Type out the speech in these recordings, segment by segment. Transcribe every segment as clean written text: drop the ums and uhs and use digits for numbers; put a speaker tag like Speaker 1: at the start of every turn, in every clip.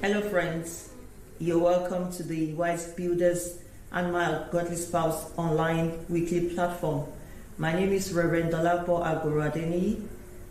Speaker 1: Hello, friends. You're welcome to the Wise Builders and My Godly Spouse online weekly platform. My name is Reverend Dolapo Agoradeni.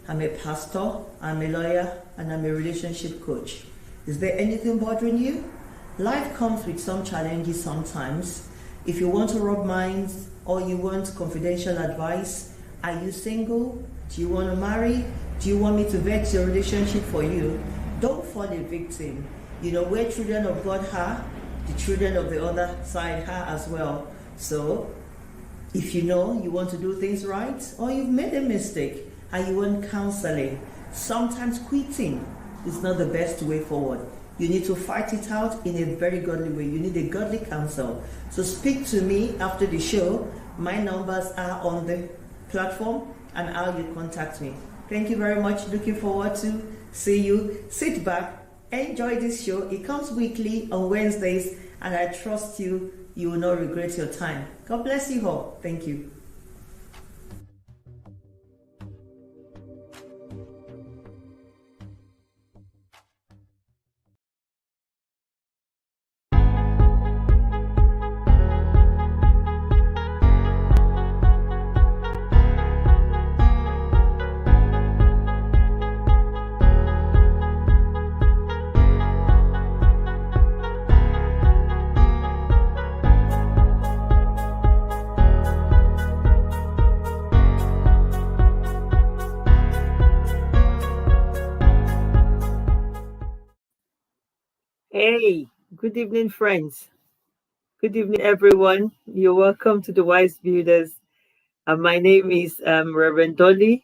Speaker 1: I'm a pastor, I'm a lawyer, and I'm a relationship coach. Is there anything bothering you? Life comes with some challenges sometimes. If you want to rub minds or you want confidential advice, are you single? Do you want to marry? Do you want me to vet your relationship for you? Don't fall a victim. You know, where children of God are, the children of the other side are as well. So, if you know you want to do things right, or you've made a mistake and you want counseling, sometimes quitting is not the best way forward. You need to fight it out in a very godly way. You need a godly counsel. So speak to me after the show. My numbers are on the platform and how you contact me. Thank you very much. Looking forward to see you. Sit back. Enjoy this show. It comes weekly on Wednesdays, and I trust you will not regret your time. God bless you all. Thank you. Hey, good evening, friends. Good evening, everyone. You're welcome to the Wise Builders. My name is Reverend Dolly.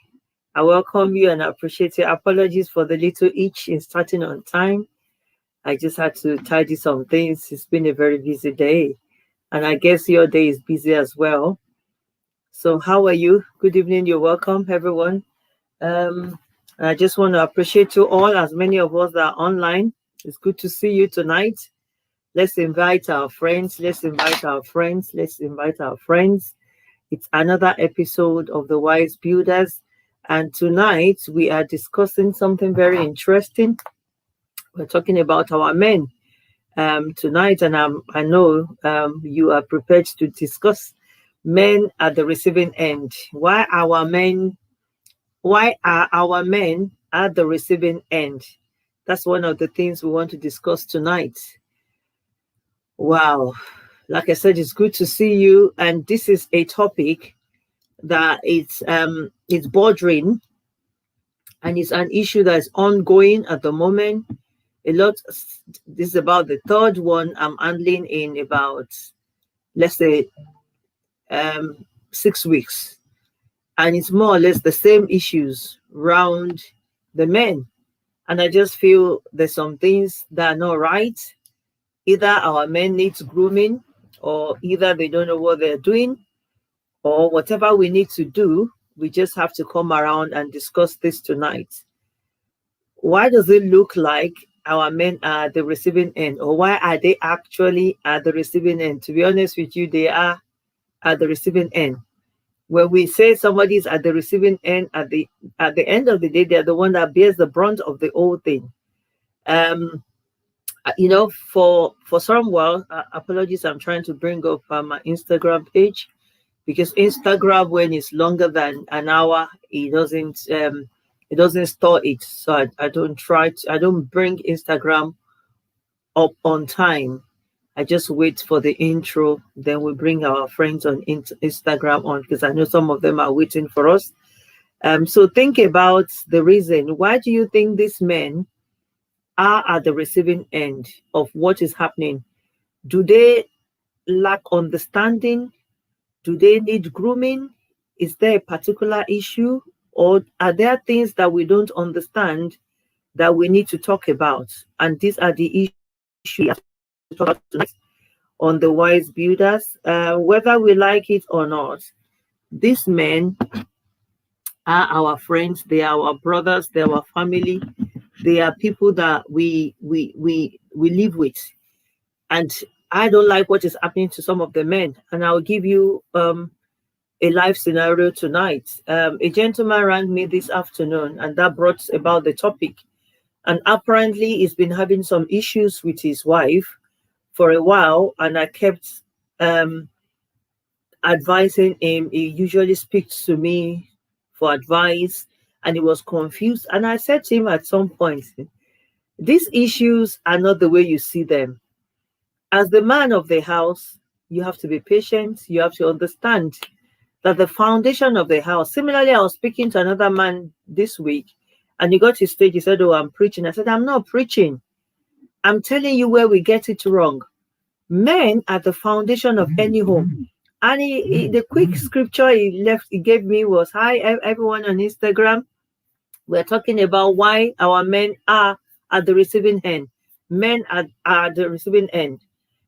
Speaker 1: I welcome you and I appreciate your apologies for the little itch in starting on time. I just had to tidy some things. It's been a very busy day, and I guess your day is busy as well. So, how are you? Good evening. You're welcome, everyone. Um, I just want to appreciate you all, as many of us that are online. It's good to see you tonight. Let's invite our friends. Let's invite our friends. Let's invite our friends. It's another episode of the Wise Builders. And tonight we are discussing something very interesting. We're talking about our men tonight. And I know you are prepared to discuss men at the receiving end. Why are our men at the receiving end? That's one of the things we want to discuss tonight. Wow. Like I said, it's good to see you. And this is a topic that it's bordering, and it's an issue that is ongoing at the moment. This is about the third one I'm handling in about, let's say, 6 weeks. And it's more or less the same issues around the men. And I just feel there's some things that are not right. Either our men need grooming, or either they don't know what they're doing, or whatever we need to do. We just have to come around and discuss this tonight. Why does it look like our men are at the receiving end, or why are they actually at the receiving end? To be honest with you, they are at the receiving end. When we say somebody's at the receiving end, at the end of the day, they're the one that bears the brunt of the whole thing. For some while, apologies, I'm trying to bring up my Instagram page, because Instagram, when it's longer than an hour, it doesn't store it. So I don't bring Instagram up on time. I just wait for the intro, then we bring our friends on Instagram on, because I know some of them are waiting for us. So think about the reason. Why do you think these men are at the receiving end of what is happening? Do they lack understanding? Do they need grooming? Is there a particular issue? Or are there things that we don't understand that we need to talk about? And these are the issues to talk about tonight on the Wise Builders. Whether we like it or not, these men are our friends, they are our brothers, they are our family, they are people that we live with. And I don't like what is happening to some of the men. And I'll give you a live scenario tonight. A gentleman rang me this afternoon, and that brought about the topic. And apparently he's been having some issues with his wife for a while, and I kept advising him. He usually speaks to me for advice, and he was confused. And I said to him at some point, these issues are not the way you see them. As the man of the house, you have to be patient. You have to understand that the foundation of the house. Similarly, I was speaking to another man this week, and he got to stage. He said, "Oh, I'm preaching." I said, "I'm not preaching. I'm telling you where we get it wrong. Men are the foundation of any home." And the quick scripture he gave me was, "Hi, everyone on Instagram. We're talking about why our men are at the receiving end. Men are at the receiving end.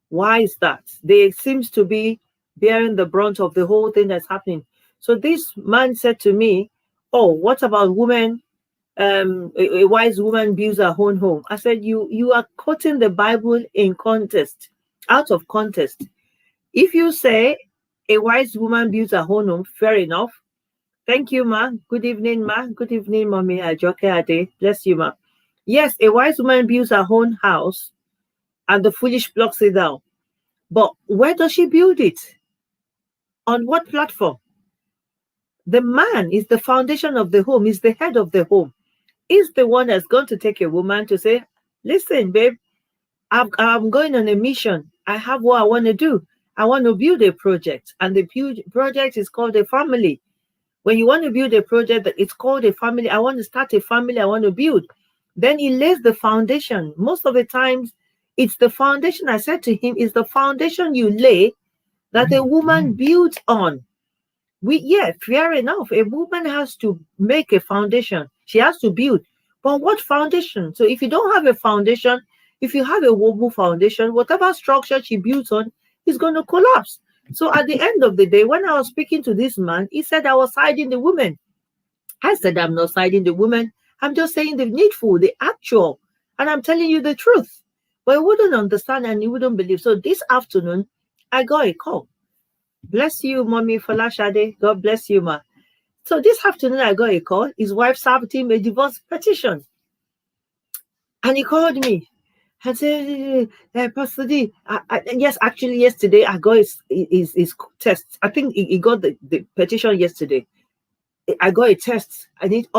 Speaker 1: Why is that? They seems to be bearing the brunt of the whole thing that's happening." So this man said to me, "Oh, what about women? A wise woman builds her own home." I said, you are quoting the Bible in context, out of context. If you say a wise woman builds her own home, fair enough. Thank you, ma. Good evening, ma. Good evening, mommy. Ajoke Ade. Bless you, ma. Yes, a wise woman builds her own house, and the foolish blocks it down. But where does she build it? On what platform? The man is the foundation of the home, is the head of the home. Is the one that's going to take a woman to say, "Listen, babe, I'm going on a mission. I have what I want to do. I want to build a project." And the project is called a family. When you want to build a project, it's called a family. I want to start a family. I want to build. Then he lays the foundation. Most of the times, it's the foundation. I said to him, "Is the foundation you lay that a woman builds on." Fair enough. A woman has to make a foundation. She has to build. But what foundation? So if you don't have a foundation, if you have a wobble foundation, whatever structure she builds on is going to collapse. So at the end of the day, when I was speaking to this man, he said I was siding the women. I said, "I'm not siding the women. I'm just saying the needful, the actual. And I'm telling you the truth." But he wouldn't understand and he wouldn't believe. So this afternoon, I got a call. Bless you, Mommy Falashade. God bless you, ma. So this afternoon, I got a call. His wife served him a divorce petition. And he called me and said, "Pastor D, yes, actually, yesterday, I got his test. I think he got the petition yesterday. I got a test. I need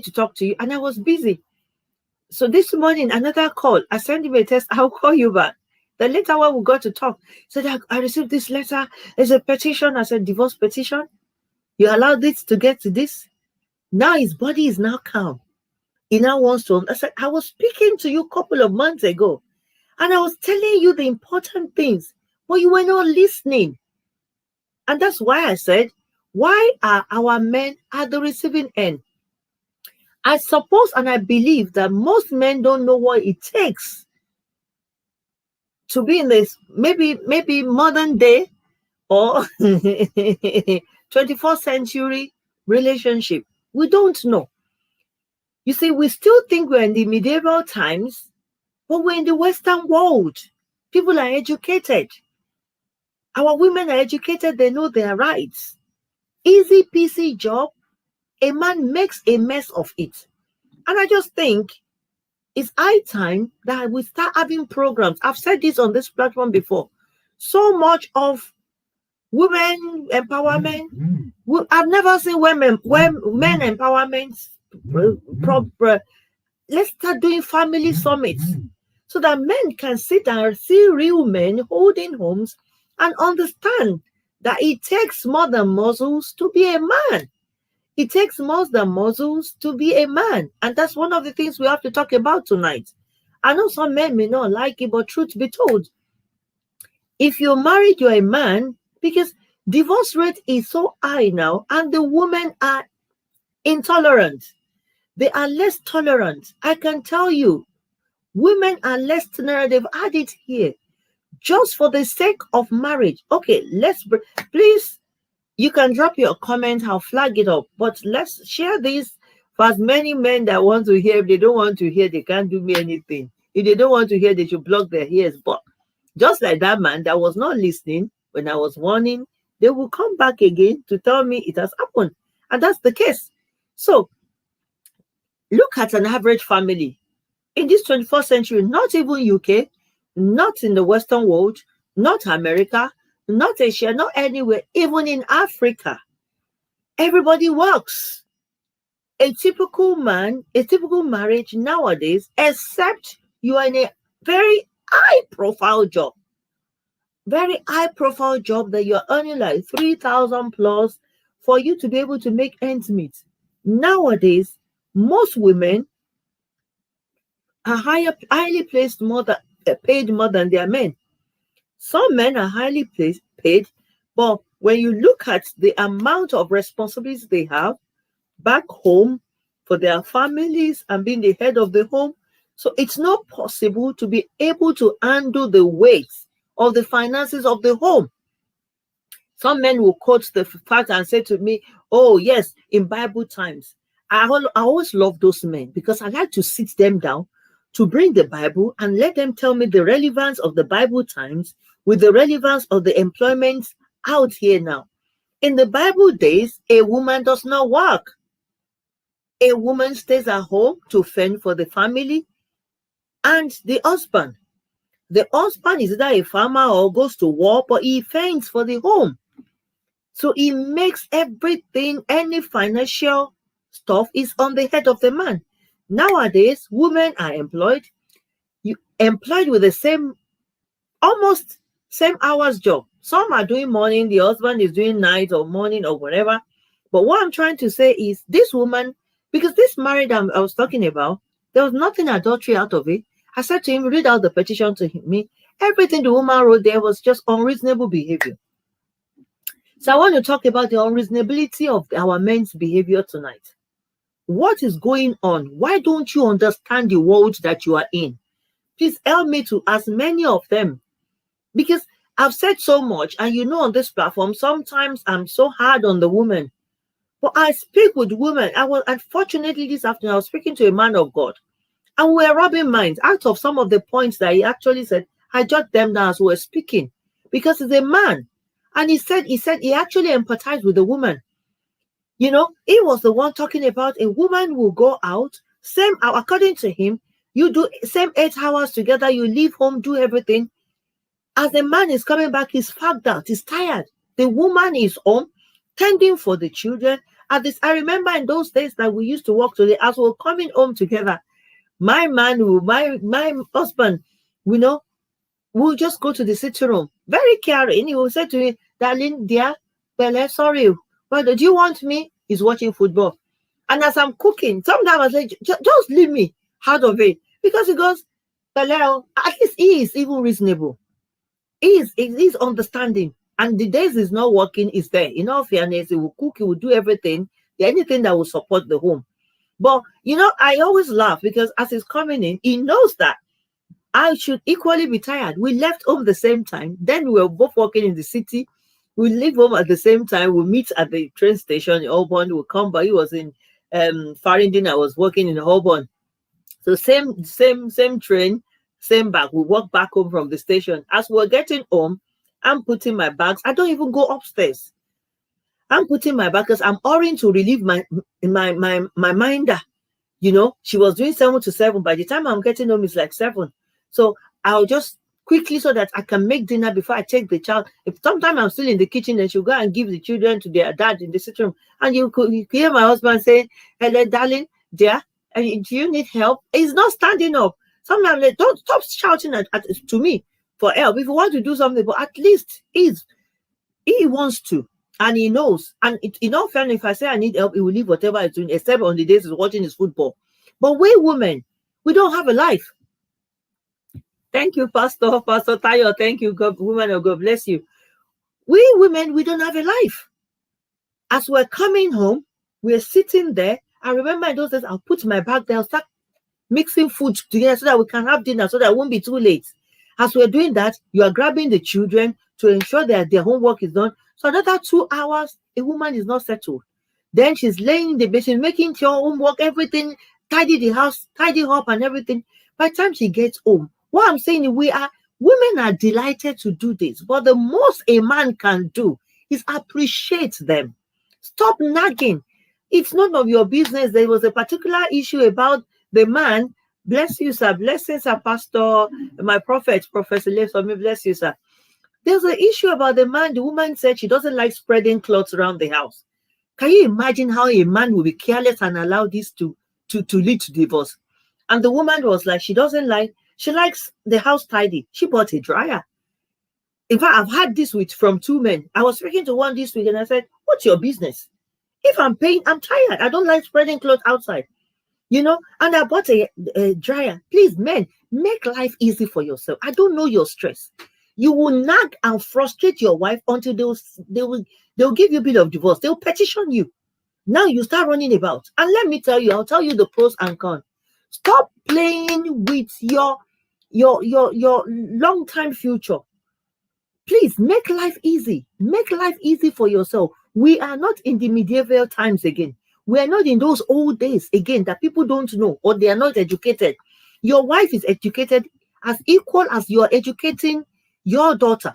Speaker 1: to talk to you." And I was busy. So this morning, another call. I sent him a text. "I'll call you back." Then later when we got to talk, he said, I received this letter. It's a petition." I said, "Divorce petition? You allowed this to get to this?" Now his body is now calm. He now wants to. I said, "I was speaking to you a couple of months ago, and I was telling you the important things, but you were not listening." And that's why I said, why are our men at the receiving end? I suppose and I believe that most men don't know what it takes to be in this maybe modern day or 21st century relationship. We don't know. You see, we still think we're in the medieval times, but we're in the Western world. People are educated. Our women are educated. They know their rights. Easy peasy job. A man makes a mess of it. And I just think it's high time that we start having programs. I've said this on this platform before. So much of women empowerment. I've never seen men empowerment proper. Let's start doing family summits so that men can sit and see real men holding homes and understand that it takes more than muscles to be a man. It takes more than muscles to be a man. And that's one of the things we have to talk about tonight. I know some men may not like it, but truth be told, if you're married, you're a man, because divorce rate is so high now, and the women are intolerant. They are less tolerant. I can tell you, women are less tolerant. They've had it here. Just for the sake of marriage. Okay, please, you can drop your comment. I'll flag it up. But let's share this for as many men that want to hear. If they don't want to hear, they can't do me anything. If they don't want to hear, they should block their ears. But just like that man that was not listening when I was warning, they will come back again to tell me it has happened. And that's the case. So look look at an average family in this 21st century, not even UK, not in the Western world, not America, not Asia, not anywhere, even in Africa, everybody works. A typical man, a typical marriage nowadays, except you are in a very high profile job, that you're earning like 3,000 plus for you to be able to make ends meet. Nowadays, most women are highly placed paid more than their men. Some men are highly paid, but when you look at the amount of responsibilities they have back home for their families and being the head of the home, so it's not possible to be able to handle the weight of the finances of the home. Some men will quote the fact and say to me, oh yes, in Bible times. I always love those men because I like to sit them down to bring the Bible and let them tell me the relevance of the Bible times with the relevance of the employment out here now. In the Bible days, a woman does not work. A woman stays at home to fend for the family and the husband. The husband is either a farmer or goes to war, but he fends for the home. So he makes everything, any financial stuff is on the head of the man. Nowadays, women are employed with the same, almost same hours job. Some are doing morning, the husband is doing night or morning or whatever. But what I'm trying to say is this woman, because this marriage I was talking about, there was nothing adultery out of it. I said to him, read out the petition to me. Everything the woman wrote there was just unreasonable behavior. So I want to talk about the unreasonability of our men's behavior tonight. What is going on? Why don't you understand the world that you are in? Please help me to ask many of them. Because I've said so much, and you know on this platform, sometimes I'm so hard on the woman. But I speak with women. Unfortunately, this afternoon, I was speaking to a man of God. And we were rubbing minds. Out of some of the points that he actually said, I jot them down as we were speaking. Because he's a man. And he said he actually empathized with the woman. You know, he was the one talking about a woman will go out, according to him, you do same 8 hours together, you leave home, do everything. As the man is coming back, he's fagged out, he's tired. The woman is home, tending for the children. I remember in those days that we used to walk to the house, we were coming home together. My husband, you know, we'll just go to the sitting room, very caring. He will say to me, darling, dear, well, sorry, but do you want me? He's watching football. And as I'm cooking, sometimes I say, just leave me out of it. Because he goes, well, at least he is even reasonable. He is understanding. And the days he's not working is there. In all fairness, he will cook, he will do everything, anything that will support the home. But, you know, I always laugh because as he's coming in, he knows that I should equally be tired. We left home the same time. Then we were both working in the city. We leave home at the same time. We meet at the train station in Holborn. We come back. He was in Farringdon. I was working in Holborn. So same train, same bag. We walk back home from the station. As we're getting home, I'm putting my bags. I don't even go upstairs. I'm putting my bags because I'm hurrying to relieve my minder. You know, she was doing 7 to 7. By the time I'm getting home, it's like 7. So I'll just quickly so that I can make dinner before I take the child. If sometimes I'm still in the kitchen, then she'll go and give the children to their dad in the sitting room. And you hear my husband saying, hello, darling, dear, do you need help? He's not standing up. Sometimes like, don't stop shouting to me for help. If you want to do something, but at least he wants to. And he knows. And in all fairness, if I say I need help, he will leave whatever he's doing, except on the days he's watching his football. But we women, we don't have a life. Thank you, Pastor Tayo. Thank you, God, woman of God bless you. We women, we don't have a life. As we're coming home, we're sitting there. I remember in those days, I'll put my bag there, I'll start mixing food together so that we can have dinner, so that it won't be too late. As we're doing that, you are grabbing the children to ensure that their homework is done. So another 2 hours, a woman is not settled. Then she's laying in the bed, she's making your homework, everything, tidy the house, tidy up and everything. By the time she gets home, what I'm saying is women are delighted to do this, but the most a man can do is appreciate them. Stop nagging. It's none of your business. There was a particular issue about the man. Bless you, sir. Blessings, sir, Pastor, my prophet, Professor Lev, for me, bless you, sir. There's an issue about the man. The woman said she doesn't like spreading clothes around the house. Can you imagine how a man will be careless and allow this to lead to divorce? And the woman was like, she likes the house tidy. She bought a dryer. In fact, I've had this from two men. I was speaking to one this week and I said, what's your business? If I'm paying, I'm tired. I don't like spreading clothes outside. And I bought a dryer. Please, men, make life easy for yourself. I don't know your stress. You will nag and frustrate your wife until they'll give you a bit of divorce. They'll petition you. Now you start running about. And let me tell you, I'll tell you the pros and cons. Stop playing with your long-time future. Please make life easy. Make life easy for yourself. We are not in the medieval times again. We are not in those old days again that people don't know or they are not educated. Your wife is educated as equal as you are educating your daughter.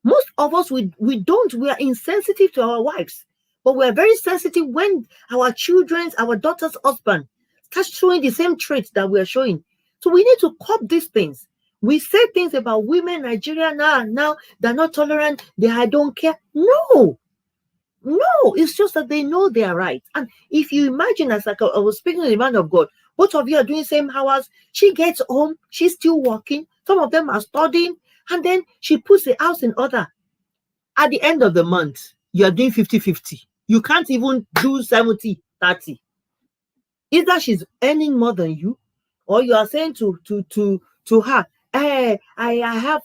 Speaker 1: Most of us, we are insensitive to our wives, but we are very sensitive when our children's, our daughter's husband starts showing the same traits that we are showing. So we need to cop these things. We say things about women, Nigeria now they're not tolerant. I don't care. No, it's just that they know they are right. And if you imagine, as I was speaking to the man of God, both of you are doing same hours. She gets home, she's still working. Some of them are studying, and then she puts the house in order. At the end of the month, you're doing 50-50. You can't even do 70-30. Either she's earning more than you, or you are saying to her, I have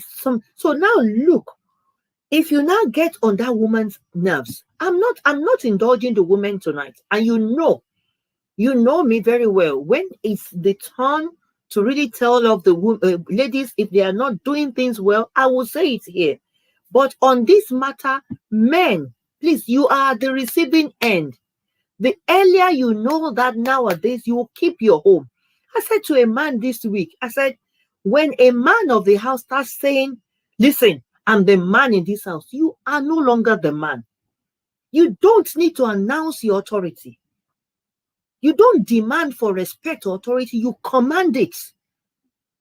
Speaker 1: some. So now look, if you now get on that woman's nerves, I'm not indulging the woman tonight, and you know me very well. When it's the turn to really tell of the ladies, if they are not doing things well, I will say it here. But on this matter, men, please, you are the receiving end. The earlier you know that nowadays, you will keep your home. I said to a man this week, I said, when a man of the house starts saying, listen, I'm the man in this house, you are no longer the man. You don't need to announce your authority. You don't demand for respect or authority, you command it.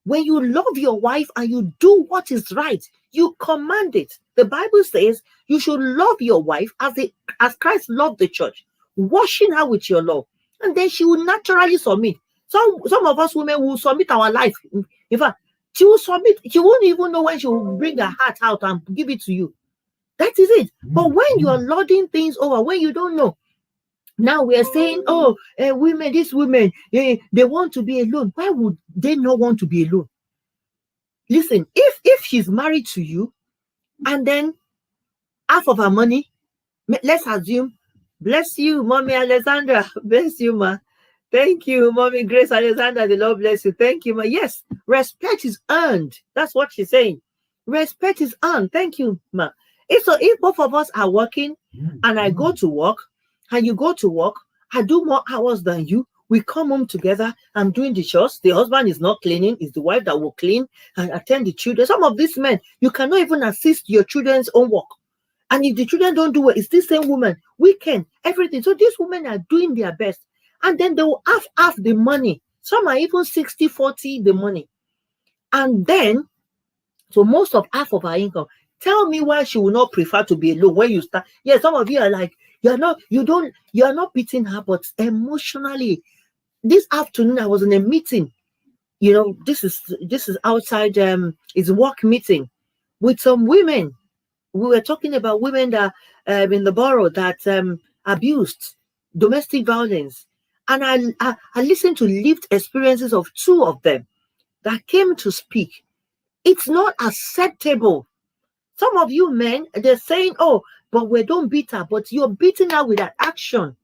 Speaker 1: When you love your wife and you do what is right, you command it. The Bible says you should love your wife as Christ loved the church, washing her with your love, and then she will naturally submit. Some of us women will submit our life. In fact, she will submit. She won't even know when she will bring her heart out and give it to you. That is it. But when you are lording things over, when you don't know, now we are saying, these women, they want to be alone. Why would they not want to be alone? Listen, if she's married to you, and then half of her money, let's assume, bless you, Mommy Alexandra, bless you, ma. Thank you, Mommy Grace Alexander. The Lord bless you. Thank you, ma. Yes, respect is earned. That's what she's saying. Respect is earned. Thank you, ma. If both of us are working, and I go to work, and you go to work, I do more hours than you, we come home together, I'm doing the chores, the husband is not cleaning, it's the wife that will clean and attend the children. Some of these men, you cannot even assist your children's own work. And if the children don't do it, it's this same woman, weekend, everything. So these women are doing their best. And then they will have half the money. Some are even 60-40 the money. And then, so most of half of our income. Tell me why she will not prefer to be alone when you start. Yeah, some of you are like, you're not beating her, but emotionally. This afternoon I was in a meeting. This is outside, it's a work meeting with some women. We were talking about women that in the borough that abused, domestic violence. And I listened to lived experiences of two of them that came to speak. It's not acceptable. Some of you men, they're saying, but we don't beat her, but you're beating her with that action.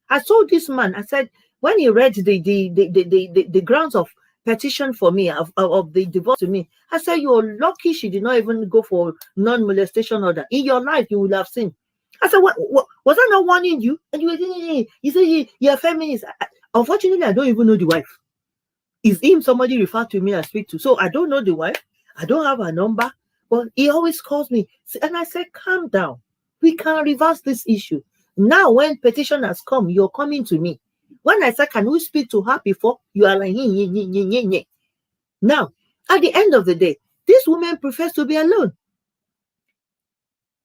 Speaker 1: I told this man, I said, when he read the grounds of petition for me, of the divorce to me, I said, you're lucky she did not even go for non-molestation order. In your life, you would have seen. I said, what was I not warning you? And you said, you're feminist. Unfortunately, I don't even know the wife. Is him somebody referred to me I speak to? So I don't know the wife. I don't have her number. But he always calls me. And I said, calm down. We can reverse this issue. Now, when petition has come, you're coming to me. When I said, can we speak to her before? You are like, nye, nye, nye, nye, nye, nye. Now, at the end of the day, this woman prefers to be alone.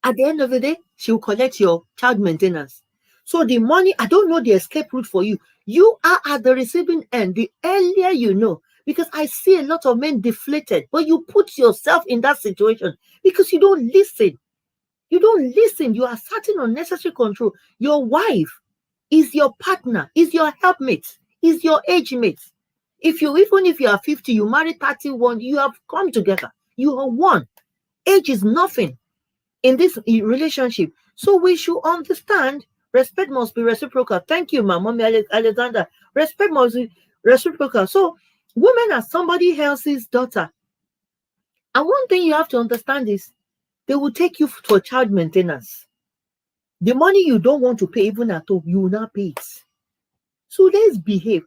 Speaker 1: At the end of the day, she will collect your child maintenance. So the money, I don't know the escape route for you. You are at the receiving end. The earlier you know, because I see a lot of men deflated, but you put yourself in that situation because you don't listen. You don't listen. You are starting unnecessary control. Your wife is your partner, is your helpmate, is your age mate. Even if you are 50, you marry 31, you have come together. You are one. Age is nothing in this relationship. So we should understand respect must be reciprocal. Thank you, Mommy Alexander. Respect must be reciprocal. So women are somebody else's daughter. And one thing you have to understand is they will take you for child maintenance. The money you don't want to pay even at all, you will not pay it. So let's behave.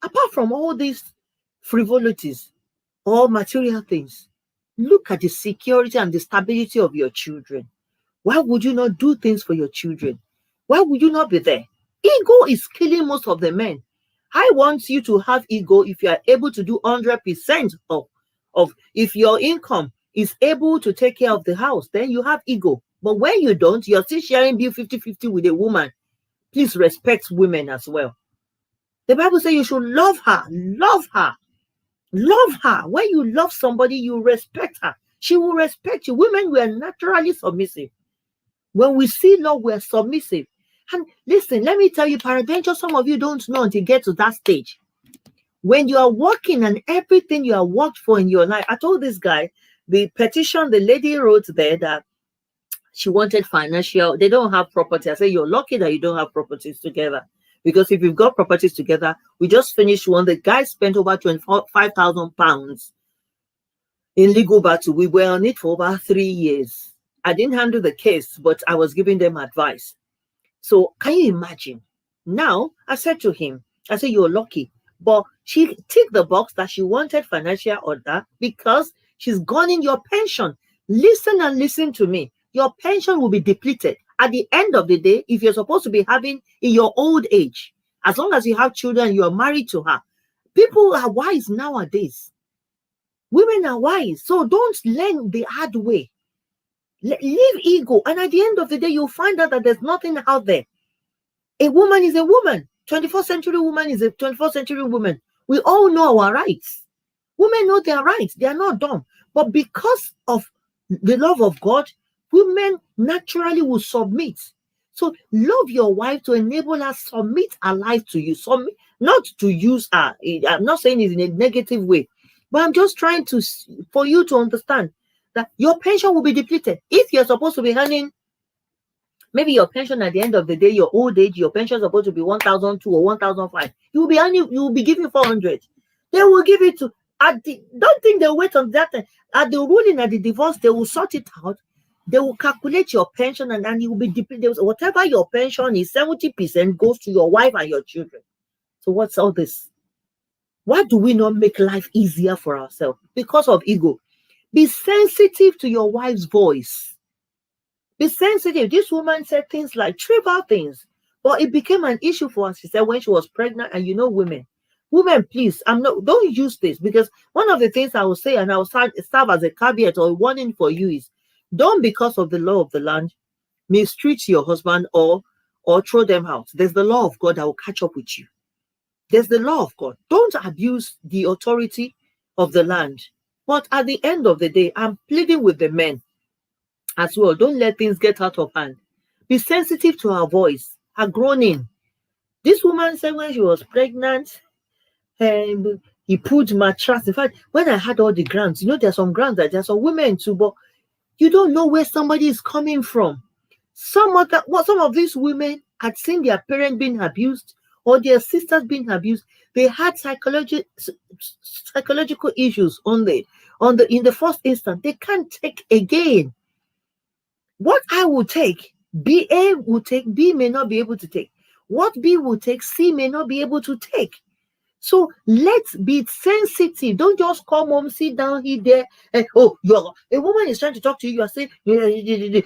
Speaker 1: Apart from all these frivolities or material things, look at the security and the stability of your children. Why would you not do things for your children? Why would you not be there? Ego is killing most of the men. I want you to have ego if you are able to do 100% of if your income is able to take care of the house, then you have ego. But when you don't, you're still sharing bill 50-50 with a woman. Please respect women as well. The Bible says you should love her, love her, love her. When you love somebody, you respect her. She will respect you. Women were naturally submissive. When we see love, we're submissive. And listen, let me tell you, peradventure, some of you don't know until you get to that stage. When you are working and everything you have worked for in your life, I told this guy, the petition the lady wrote there that she wanted financial, they don't have property. I say, you're lucky that you don't have properties together. Because if you've got properties together, we just finished one. The guy spent over £25,000 in legal battle. We were on it for over 3 years. I didn't handle the case, but I was giving them advice. So can you imagine? Now, I said to him, I said, you're lucky. But she ticked the box that she wanted financial order because she's gone in your pension. Listen and listen to me. Your pension will be depleted. At the end of the day, if you're supposed to be having in your old age, as long as you have children, you are married to her. People are wise nowadays. Women are wise. So don't learn the hard way. Leave ego. And at the end of the day, you'll find out that there's nothing out there. A woman is a woman. 21st century woman is a 21st century woman. We all know our rights. Women know their rights. They are not dumb. But because of the love of God, women naturally will submit. So love your wife to enable her submit her life to you. Submit, not to use her. I'm not saying it in a negative way, but I'm just trying to for you to understand that your pension will be depleted. If you're supposed to be earning, maybe your pension at the end of the day, your old age, your pension is supposed to be 1,002 or 1,005. You will be earning, you will be giving 400. They will give it to. Don't think they'll wait on that. At the ruling, at the divorce, they will sort it out. They will calculate your pension, and then you will be depleted. Whatever your pension is, 70% goes to your wife and your children. So what's all this? Why do we not make life easier for ourselves? Because of ego. Be sensitive to your wife's voice. Be sensitive. This woman said things like trivial things, but it became an issue for her. She said when she was pregnant, and you know, women, please, don't use this, because one of the things I will say, and I will serve as a caveat or a warning for you, is don't, because of the law of the land, mistreat your husband or throw them out. There's the law of God that will catch up with you. There's the law of God. Don't abuse the authority of the land. But at the end of the day, I'm pleading with the men as well. Don't let things get out of hand. Be sensitive to her voice, her groaning. This woman said when she was pregnant, he put mattress. In fact, when I had all the grants, you know, there's some grants that there's some women too, but you don't know where somebody is coming from. Some of these women had seen their parents being abused or their sisters being abused. They had psychological issues in the first instance. They can't take again. What I will take, A will take, B may not be able to take. What B will take, C may not be able to take. So let's be sensitive. Don't just come home, sit down here there, and you're a woman is trying to talk to you. You are saying, you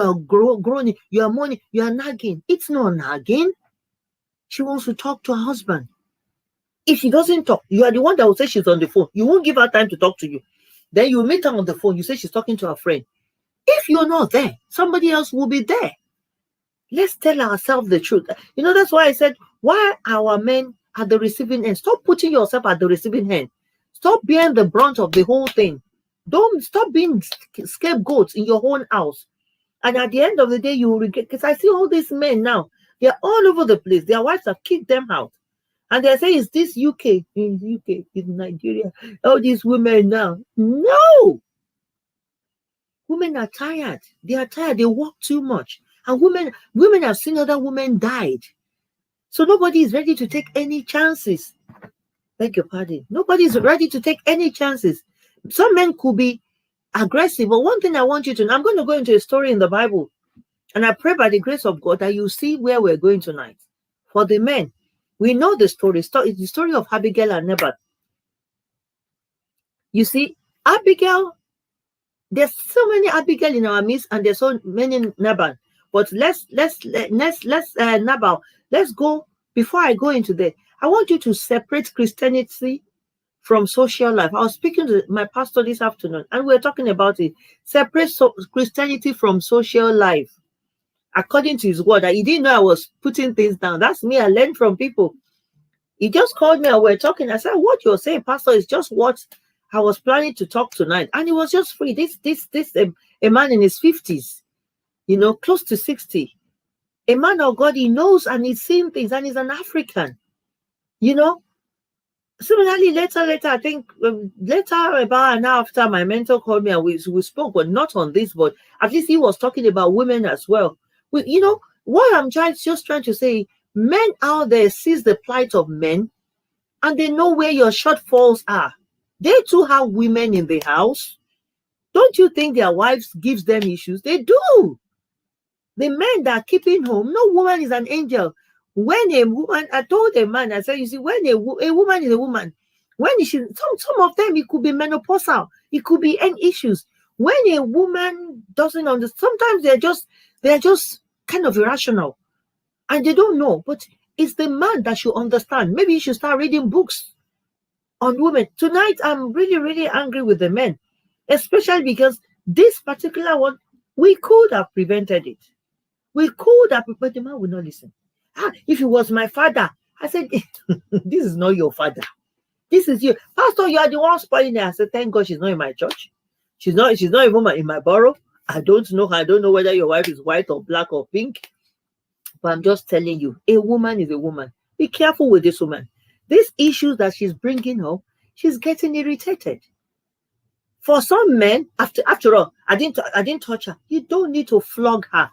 Speaker 1: are groaning, you are moaning, you are nagging. It's not nagging. She wants to talk to her husband. If she doesn't talk, you are the one that will say she's on the phone. You won't give her time to talk to you. Then you meet her on the phone. You say she's talking to her friend. If you're not there, somebody else will be there. Let's tell ourselves the truth. That's why I said, why our men at the receiving end? Stop putting yourself at the receiving end. Stop being the brunt of the whole thing. Don't stop being scapegoats in your own house. And at the end of the day, you will regret. Because I see all these men now. They're all over the place. Their wives have kicked them out. And they say, is this UK? In UK, in Nigeria. All these women now. No! Women are tired. They are tired. They work too much. And women have seen other women died. So nobody is ready to take any chances. Beg your pardon. Nobody is ready to take any chances. Some men could be aggressive. But one thing I want you to know, I'm going to go into a story in the Bible. And I pray by the grace of God that you see where we're going tonight. For the men, we know the story. It's the story of Abigail and Nabal. You see, Abigail, there's so many Abigail in our midst, and there's so many Nabal. But let's Nabal. Let's go. Before I go into that, I want you to separate Christianity from social life. I was speaking to my pastor this afternoon, and we were talking about it. Separate Christianity from social life. According to his word, he didn't know I was putting things down. That's me. I learned from people. He just called me and we were talking. I said, what you're saying, Pastor, is just what I was planning to talk tonight. And it was just free. A man in his 50s, close to 60. A man of God, he knows and he's seen things, and he's an African. Similarly, later, I think later, about an hour after, my mentor called me and we spoke, but not on this, but at least he was talking about women as well. What I'm just trying to say, men out there sees the plight of men, and they know where your shortfalls are. They too have women in the house. Don't you think their wives gives them issues? They do. The men that are keeping home, no woman is an angel. When a woman, I told a man, I said, you see, when a woman is a woman, when she, some of them, it could be menopausal, it could be any issues. When a woman doesn't understand, sometimes they're just kind of irrational, and they don't know. But it's the man that should understand. Maybe you should start reading books on women. Tonight, I'm really, really angry with the men, especially because this particular one, we could have prevented it. We could have, but the man would not listen. If it was my father, I said, this is not your father. This is you. Pastor, you are the one spoiling it. I said, thank God she's not in my church. She's not even in my borough. I don't know her. I don't know whether your wife is white or black or pink. But I'm just telling you, a woman is a woman. Be careful with this woman. These issues that she's bringing up, she's getting irritated. For some men, after all, I didn't touch her. You don't need to flog her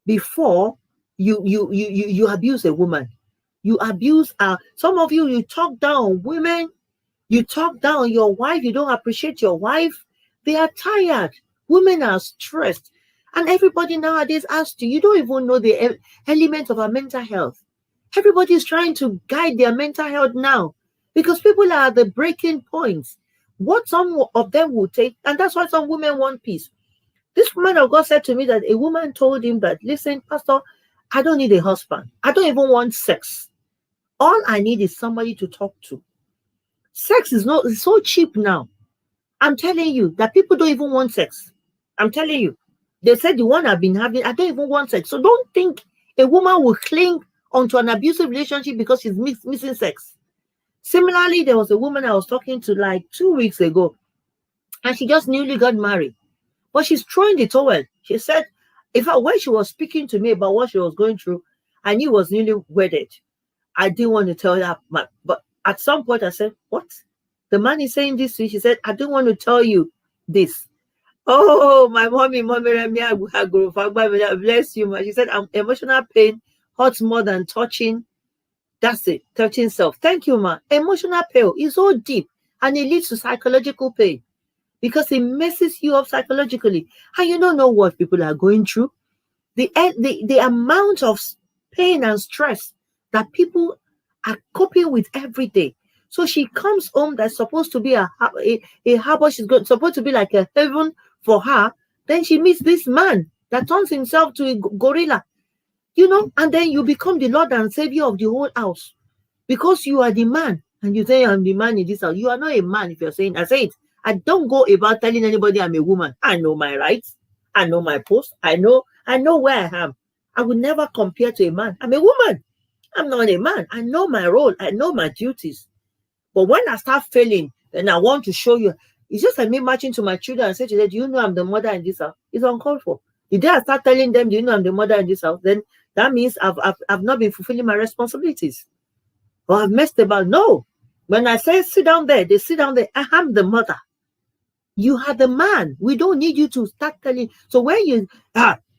Speaker 1: before you abuse a woman. You abuse some of you talk down women, you talk down your wife, you don't appreciate your wife. They are tired. Women are stressed. And everybody nowadays asks you don't even know the element of our mental health. Everybody is trying to guide their mental health now because people are at the breaking points. What some of them will take, and that's why some women want peace. This woman of God said to me that a woman told him that, listen, Pastor, I don't need a husband. I don't even want sex. All I need is somebody to talk to. Sex is so cheap now. I'm telling you that people don't even want sex. I'm telling you. They said the one I've been having, I don't even want sex. So don't think a woman will cling onto an abusive relationship because she's missing sex. Similarly, there was a woman I was talking to like 2 weeks ago, and she just newly got married. But she's throwing the towel. She said, in fact, when she was speaking to me about what she was going through, I knew was newly wedded. I didn't want to tell her, but at some point I said, what? The man is saying this to you. She said, I don't want to tell you this. Oh, my mommy, bless you, man. She said, emotional pain hurts more than touching. That's it, touching self. Thank you, ma. Emotional pain is so deep, and it leads to psychological pain because it messes you up psychologically, and you don't know what people are going through. The amount of pain and stress that people are coping with every day. So she comes home that's supposed to be a harbor, supposed to be like a heaven for her. Then she meets this man that turns himself to a gorilla, and then you become the Lord and Savior of the whole house because you are the man. And you say, I'm the man in this house. You are not a man if you're saying, I say it. I don't go about telling anybody I'm a woman. I know my rights. I know my post. I know where I am. I would never compare to a man. I'm a woman. I'm not a man. I know my role. I know my duties. But when I start failing, then I want to show you. It's just like me marching to my children and say to them, do you know I'm the mother in this house? It's uncalled for. The day I start telling them, do you know I'm the mother in this house? Then that means I've not been fulfilling my responsibilities. Or I've messed about. No. When I say sit down there, they sit down there. I am the mother. You are the man. We don't need you to start telling. So when you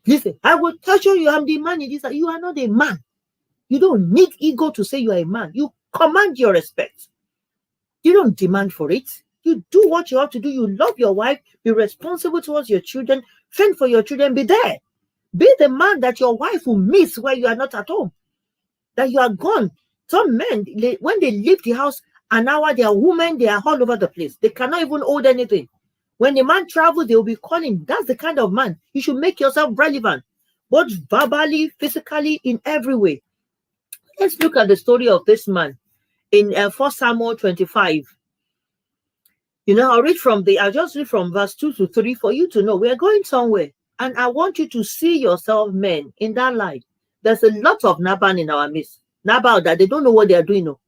Speaker 1: listen, I will tell you I'm the man in this house. You are not a man. You don't need ego to say you are a man. You command your respect. You don't demand for it. You do what you have to do. You love your wife. Be responsible towards your children. Fend for your children. Be there. Be the man that your wife will miss when you are not at home. That you are gone. Some men, when they leave the house, an hour, they are women. They are all over the place. They cannot even hold anything. When the man travels, they will be calling. That's the kind of man. You should make yourself relevant, both verbally, physically, in every way. Let's look at the story of this man in 1 Samuel 25. I'll just read from verse 2 to 3 for you to know we're going somewhere. And I want you to see yourself, men, in that light. There's a lot of Nabal in our midst. Nabal that they don't know what they are doing. No.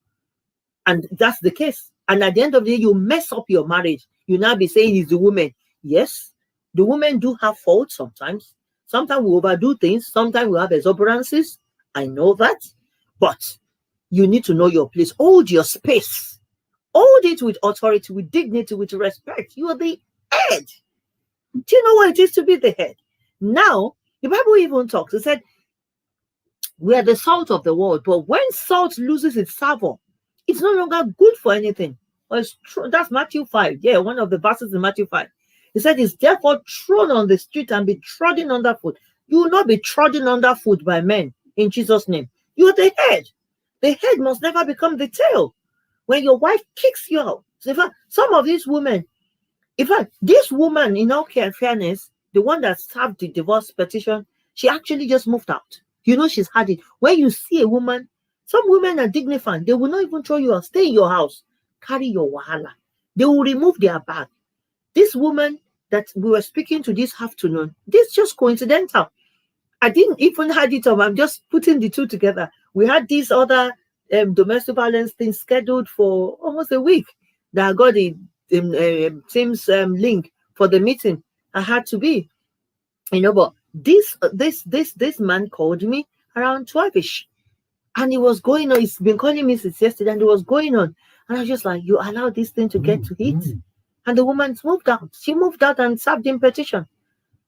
Speaker 1: And that's the case. And at the end of the day, you mess up your marriage. You now be saying it's the woman. Yes, the women do have faults sometimes. Sometimes we overdo things. Sometimes we have exuberances. I know that. But you need to know your place. Hold your space. Hold it with authority, with dignity, with respect. You are the head. Do you know what it is to be the head? Now, the Bible even talks. It said, we are the salt of the world. But when salt loses its savor, it's no longer good for anything. That's Matthew 5. Yeah, one of the verses in Matthew 5. He said, it's therefore thrown on the street and be trodden underfoot. You will not be trodden underfoot by men in Jesus' name. You are the head. The head must never become the tail. When your wife kicks you out. So in fact, some of these women, in fact, this woman, in all fairness, the one that served the divorce petition, she actually just moved out. She's had it. When you see a woman, some women are dignified. They will not even throw you out. Stay in your house. Carry your wahala. They will remove their bag. This woman that we were speaking to this afternoon, this is just coincidental. I didn't even had it up. I'm just putting the two together. We had this other domestic violence thing scheduled for almost a week. That I got the Teams link for the meeting. I had to be, but this man called me around 12ish, and he was going on. He's been calling me since yesterday, and it was going on. And I was just like, you allow this thing to get to hit? And the woman moved out. She moved out and served in petition.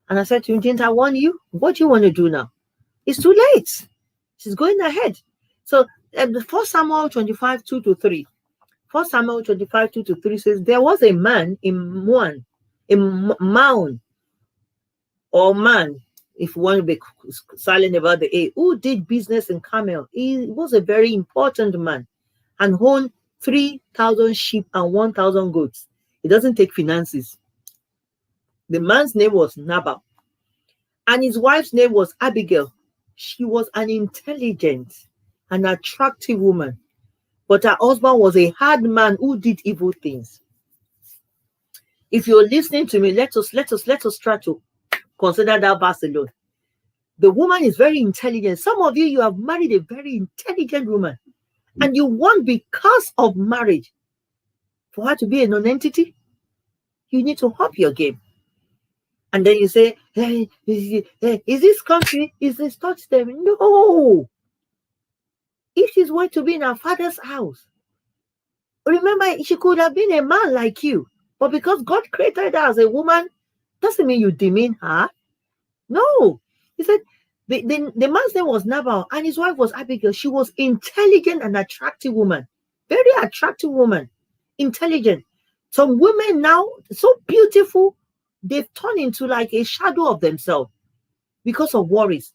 Speaker 1: And I said to him, didn't I warn you? What do you want to do now? It's too late. She's going ahead. So 1 Samuel 25, 2 to 3. 1 Samuel 25, 2 to 3 says, there was a man in Maon, or man, if you want to be silent about the A, who did business in Carmel. He was a very important man and owned 3,000 sheep and 1,000 goats. It doesn't take finances. The man's name was Nabal, and his wife's name was Abigail. She was an intelligent and attractive woman, but her husband was a hard man who did evil things. If you're listening to me, let us try to consider that verse alone. The woman is very intelligent. Some of you have married a very intelligent woman, and you want, because of marriage, for her to be a non-entity. You need to up your game. And then you say, hey, is this country? Is this touch them? No. If she's going to be in her father's house, remember, she could have been a man like you. But because God created her as a woman, doesn't mean you demean her. No. He said, the man's name was Nabal, and his wife was Abigail. She was intelligent and attractive woman. Very attractive woman. Intelligent. Some women now, so beautiful, they've turned into like a shadow of themselves because of worries.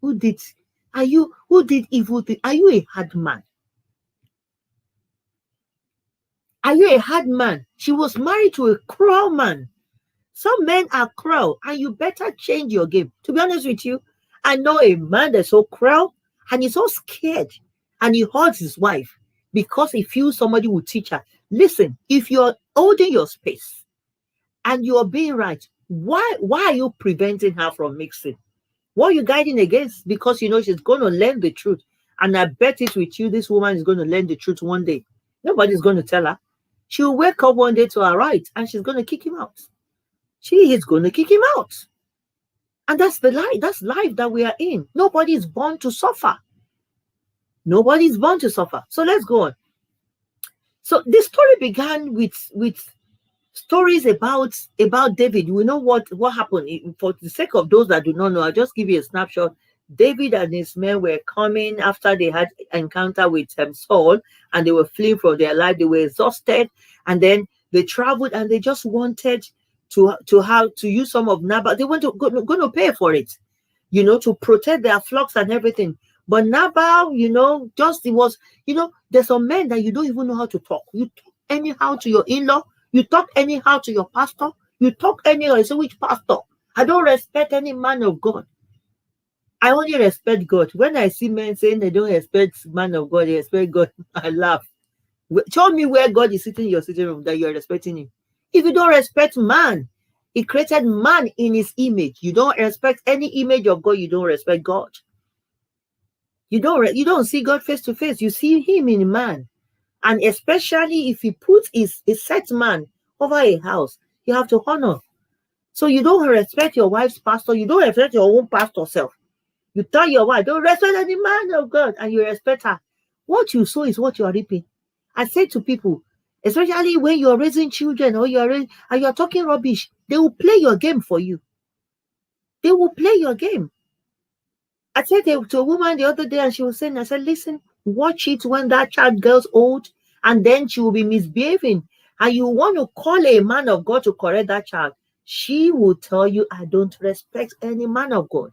Speaker 1: Who did Are you, who did evil thing? Are you a hard man? Are you a hard man? She was married to a cruel man. Some men are cruel, and you better change your game. To be honest with you, I know a man that's so cruel and he's so scared and he hurts his wife because he feels somebody will teach her. Listen, if you're holding your space and you're being right, why are you preventing her from mixing? What are you guiding against? Because you know she's going to learn the truth. And I bet it with you, this woman is going to learn the truth one day. Nobody's going to tell her. She'll wake up one day to her right and she's going to kick him out. She is going to kick him out. And that's the life. That's life that we are in. Nobody is born to suffer. Nobody is born to suffer. So let's go on. So this story began with stories about David. We know what happened. For the sake of those that do not know, I'll just give you a snapshot. David and his men were coming after they had encounter with Saul, and they were fleeing for their life. They were exhausted, and then they traveled, and they just wanted to use some of Nabal. They went to going to pay for it, you know, to protect their flocks and everything. But Nabal, you know, just it was, you know, there's some men that you don't even know how to talk. You talk anyhow to your in-law. You talk anyhow to your pastor. You talk anyhow. I say, which pastor? I don't respect any man of God. I only respect God. When I see men saying they don't respect man of God, they respect God, I laugh. Show me where God is sitting in your sitting room that you're respecting him. If you don't respect man, he created man in his image. You don't respect any image of God, you don't respect God. You don't see God face to face. You see him in man. And especially if he puts his set man over a house, you have to honor. So you don't respect your wife's pastor. You don't respect your own pastor self. You tell your wife, don't respect any man of God, and you respect her. What you sow is what you are reaping. I say to people, especially when you're raising children or and you're talking rubbish, they will play your game for you. They will play your game. I said to a woman the other day, and she was saying, I said, listen, watch it when that child grows old, and then she will be misbehaving, and you want to call a man of God to correct that child. She will tell you, I don't respect any man of God.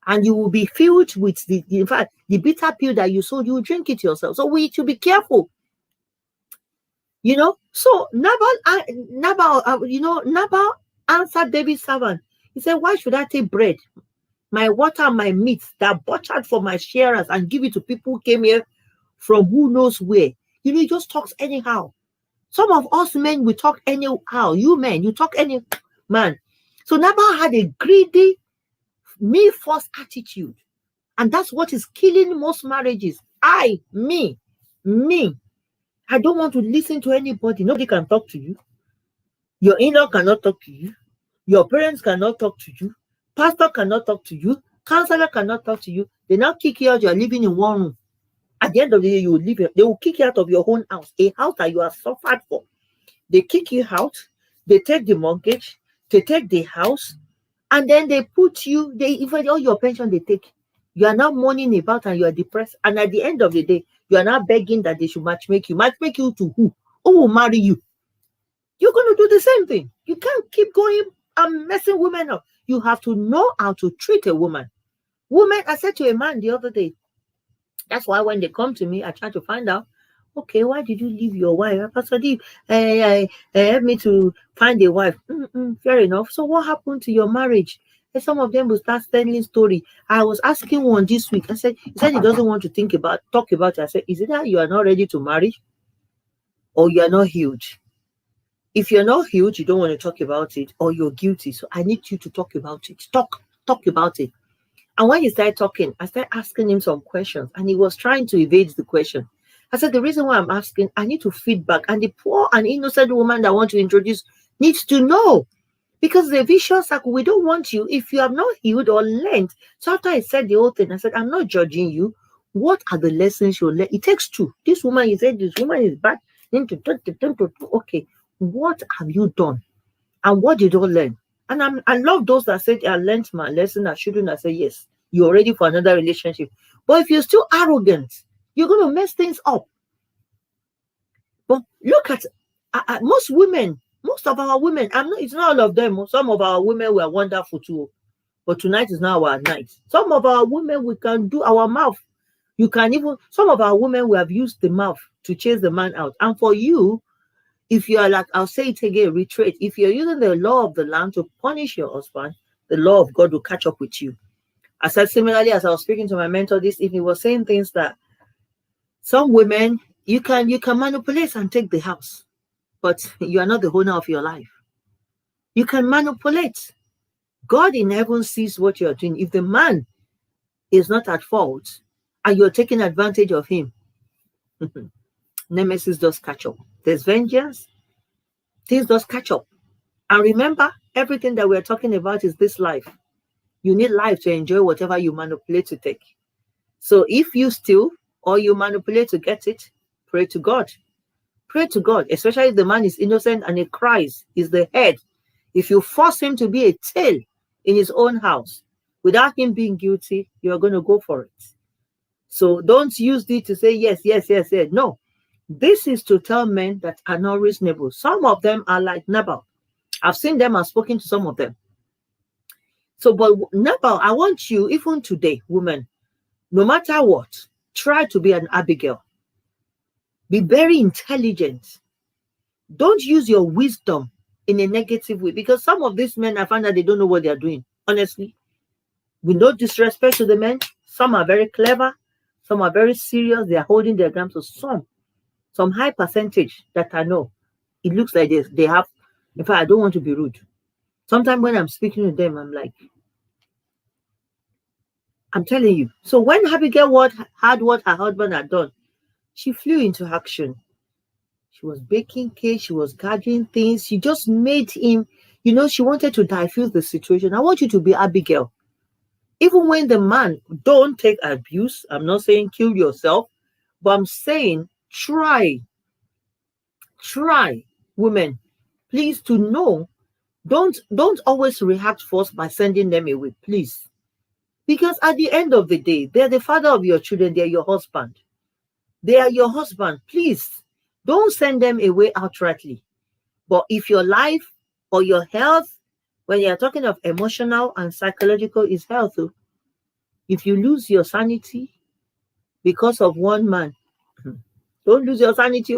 Speaker 1: And you will be filled with in fact, the bitter pill that you sold, you will drink it yourself. So we should be careful. You know, so Nabal answered David's servant. He said, why should I take bread, my water, my meat that butchered for my sharers and give it to people who came here from who knows where? You know, he just talks anyhow. Some of us men, we talk anyhow. You men, you talk any man. So Nabal had a greedy, me-first attitude. And that's what is killing most marriages. Me. I don't want to listen to anybody. Nobody can talk to you. Your in-law cannot talk to you. Your parents cannot talk to you. Pastor cannot talk to you. Counselor cannot talk to you. They now kick you out. You're living in one room. At the end of the day, you will leave. They will kick you out of your own house, a house that you have suffered for. They kick you out. They take the mortgage. They take the house. And then they put you, even all your pension they take. You are now mourning about and you are depressed. And at the end of the day, you are now begging that they should matchmake you. Matchmake you to who? Who will marry you? You're going to do the same thing. You can't keep going and messing women up. You have to know how to treat a woman. Women, I said to a man the other day, that's why when they come to me, I try to find out, okay, why did you leave your wife? Pastor D, help me to find a wife. Fair enough. So what happened to your marriage? And some of them will start telling story. I was asking one this week. I said, he said he doesn't want to talk about it. I said, is it that you are not ready to marry? Or you are not healed? If you're not healed, you don't want to talk about it, or you're guilty. So I need you to talk about it. Talk about it. And when he started talking, I started asking him some questions, and he was trying to evade the question. I said, the reason why I'm asking, I need to feedback. And the poor and innocent woman that I want to introduce needs to know. Because the vicious cycle, we don't want you if you have not healed or learned. So after I said the whole thing, I said, I'm not judging you. What are the lessons you learn? It takes two. This woman, you said, this woman is bad. Okay, what have you done? And what did you learn? And I love those that said, I learned my lesson. I shouldn't. I say, yes, you're ready for another relationship. But if you're still arrogant, you're going to mess things up. But look at most of our women. It's not all of them. Some of our women were wonderful too. but tonight is not our night. Some of our women, we can do our mouth. You can even, some of our women, we have used the mouth to chase the man out. And for you, if you are like, I'll say it again, retreat. If you're using the law of the land to punish your husband, the law of God will catch up with you. I said, similarly, as I was speaking to my mentor this evening, he was saying things that some women, you can manipulate and take the house, but you are not the owner of your life. You can manipulate. God in heaven sees what you're doing. If the man is not at fault and you're taking advantage of him, nemesis does catch up. There's vengeance. Things does catch up. And remember, everything that we're talking about is this life. You need life to enjoy whatever you manipulate to take. So if you steal or you manipulate to get it, pray to God. Pray to God, especially if the man is innocent and he cries, he's the head. If you force him to be a tail in his own house without him being guilty, you're going to go for it. So don't use it to say yes, yes, yes, yes. No, this is to tell men that are not reasonable. Some of them are like Nabal. I've seen them, I've spoken to some of them. So, but Nabal, I want you, even today, women, no matter what, try to be an Abigail. Be very intelligent. Don't use your wisdom in a negative way, because some of these men, I find that they don't know what they're doing. Honestly, with no disrespect to the men, some are very clever, some are very serious, they are holding their ground. So some high percentage that I know, it looks like they have, in fact, I don't want to be rude. Sometimes when I'm speaking to them, I'm like, I'm telling you. So when Abigail had what her husband had done, she flew into action. She was baking cake, she was gathering things. She just made him, she wanted to diffuse the situation. I want you to be Abigail. Even when the man, don't take abuse. I'm not saying kill yourself, but I'm saying try, women, please, to know. Don't always react first by sending them away, please. Because at the end of the day, they're the father of your children, they're your husband. They are your husband. Please, don't send them away outrightly. But if your life or your health, when you're talking of emotional and psychological, is health, if you lose your sanity because of one man, don't lose your sanity.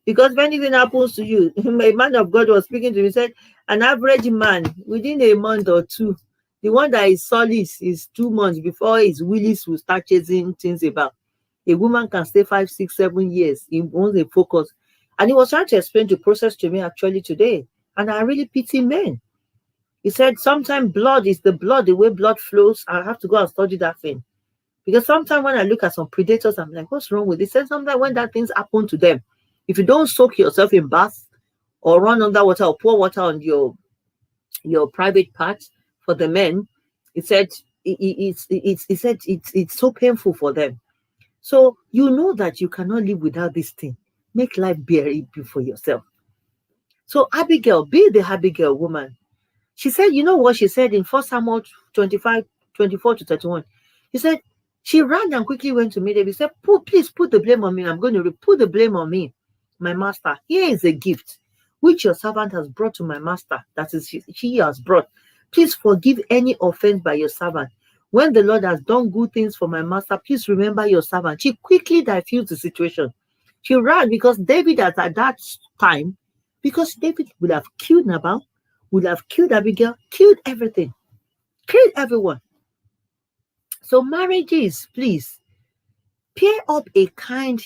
Speaker 1: Because if anything happens to you, a man of God was speaking to me, said, an average man, within a month or two, the one that is solid is 2 months before his willies will start chasing things about. A woman can stay 5, 6, 7 years. He wants a focus. And he was trying to explain the process to me actually today. And I really pity men. He said, sometimes blood is the way blood flows. I have to go and study that thing. Because sometimes when I look at some predators, I'm like, what's wrong with it? He said sometimes when that things happen to them, if you don't soak yourself in bath or run under water or pour water on your private parts for the men, he said it's so painful for them. So you know that you cannot live without this thing. Make life bearable for yourself. So Abigail, be the Abigail woman. She said, you know what she said in 1 Samuel 25, 24 to 31? He said, she ran and quickly went to meet David. He said, please put the blame on me. I'm going to put the blame on me. My master, here is a gift which your servant has brought to my master. That is, she has brought. Please forgive any offense by your servant. When the Lord has done good things for my master, please remember your servant. She quickly diffused the situation. She ran because David at that time, because David would have killed Nabal, would have killed Abigail, killed everything, killed everyone. So marriages, please, pair up a kind,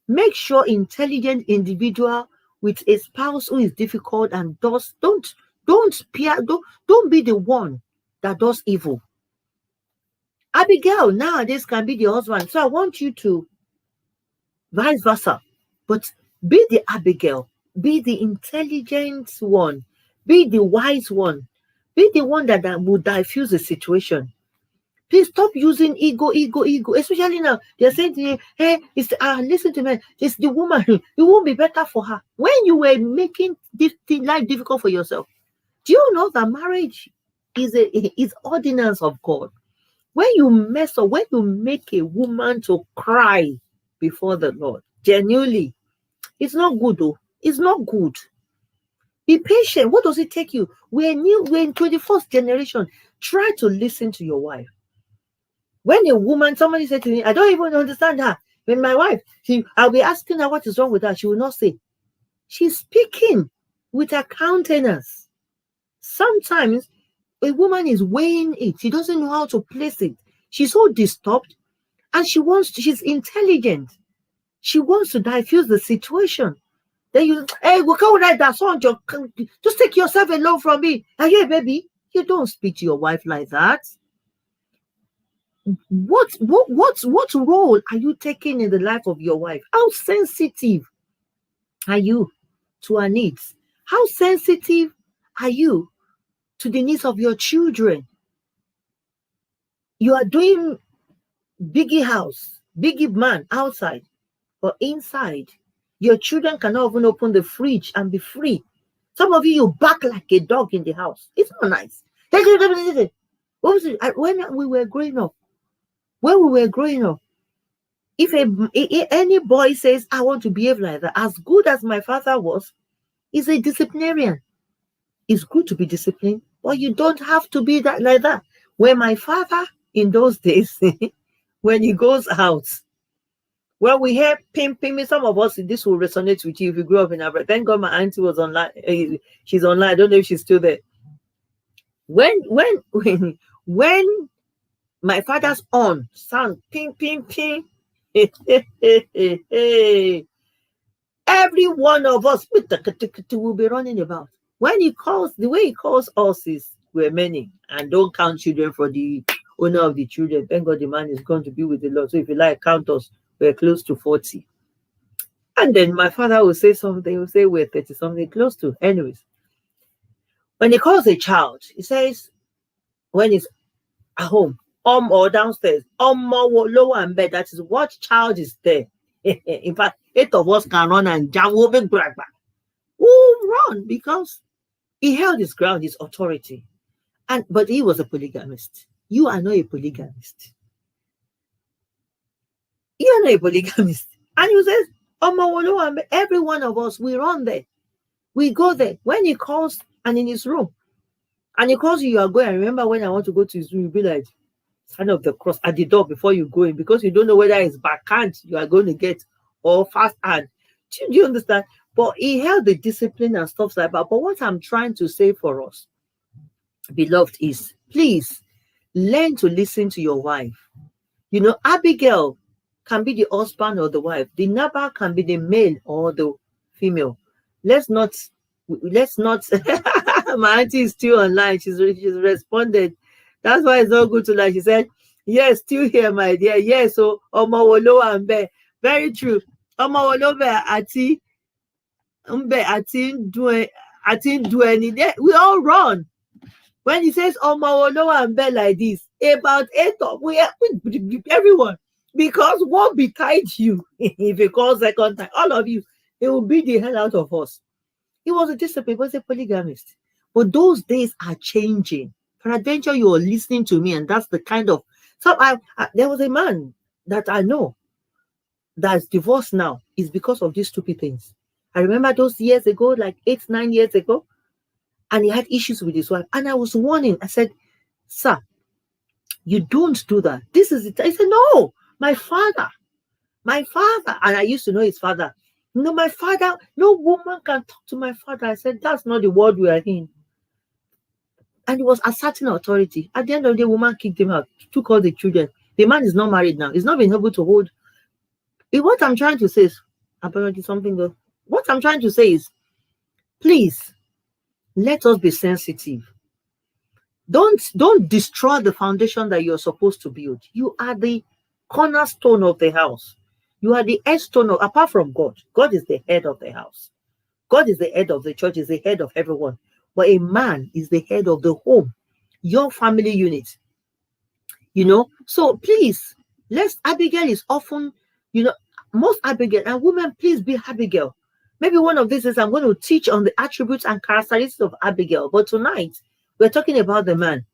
Speaker 1: make sure intelligent individual with a spouse who is difficult and don't be the one that does evil. Abigail nowadays can be the husband. So I want you to vice versa. But be the Abigail, be the intelligent one, be the wise one, be the one that will diffuse the situation. Please stop using ego. Especially now, they're saying to you, hey, listen to me, it's the woman. It won't be better for her. When you were making this life difficult for yourself, do you know that marriage is ordinance of God? When you mess up, when you make a woman to cry before the Lord, genuinely, it's not good though. It's not good. Be patient. What does it take you? We're in 21st generation. Try to listen to your wife. When a woman, somebody said to me, I don't even understand her. When my wife, I'll be asking her what is wrong with her. She will not say. She's speaking with her countenance. Sometimes a woman is weighing it. She doesn't know how to place it. She's so disturbed, and she's intelligent. She wants to diffuse the situation. Then you, hey, we can't write that song. Just take yourself alone from me. Are you a baby? You don't speak to your wife like that. What role are you taking in the life of your wife? How sensitive are you to her needs? How sensitive are you to the needs of your children? You are doing biggie house, biggie man outside, but inside, your children cannot even open the fridge and be free. Some of you bark like a dog in the house. It's not nice. When we were growing up, if any boy says, I want to behave like that, as good as my father was, he's a disciplinarian. It's good to be disciplined, but you don't have to be like that. When my father, in those days, when he goes out, when we hear pim, some of us, this will resonate with you if you grew up in Africa. Thank God my auntie was online. She's online. I don't know if she's still there. When my father's on sound pim, every one of us will be running about. When he calls, the way he calls us is, we're many, and don't count children for the owner of the children. Thank God the man is going to be with the Lord. So if you like, count us. We're close to 40. And then my father will say something. He will say we're 30 something, close to. Anyways, when he calls a child, he says, when he's at home, or downstairs, lower and bed, that is what child is there. In fact, 8 of us can run and jam over back. We'll run because he held his ground, his authority. But he was a polygamist. You are not a polygamist. You are not a polygamist. And he says, every one of us, we run there. We go there. When he calls and in his room, and he calls you, you are going. I remember when I want to go to his room, you'll be like, sign of the cross at the door before you go in, because you don't know whether it's backhand you are going to get or fast hand. Do you understand? But he held the discipline and stuff like that. But what I'm trying to say for us, beloved, is please learn to listen to your wife. You know, Abigail can be the husband or the wife. The Nabal can be the male or the female. Let's not my auntie is still online. She's responded. That's why it's not good to lie. She said, yes, still here, my dear. Yes, so Omowolo Ambe. Very true. Omowolo Ati Mbe Ati do any day. We all run. When he says Omowolo Ambe like this, about 8 of everyone. Because one beside you, if you call second time, all of you, it will beat the hell out of us. He was a discipline, he was a polygamist. But those days are changing. Peradventure, you are listening to me, and that's the kind of. So there was a man that I know that's divorced now. Is because of these stupid things. I remember those years ago, like 8, 9 years ago, and he had issues with his wife. And I was warning. I said, sir, you don't do that. This is it. I said, no, my father. And I used to know his father. No, my father, no woman can talk to my father. I said, that's not the world we are in. And it was asserting authority. At the end of the day, woman kicked him out, took all the children. The man is not married now. He's not been able to hold. What I'm trying to say is, apparently something goes. What I'm trying to say is, please, let us be sensitive. Don't destroy the foundation that you're supposed to build. You are the cornerstone of the house. You are the headstone apart from God. God is the head of the house. God is the head of the church, is the head of everyone. But a man is the head of the home, your family unit. You know, so please, Abigail is often, most Abigail, and women, please be Abigail. Maybe one of these is I'm going to teach on the attributes and characteristics of Abigail. But tonight, we're talking about the man.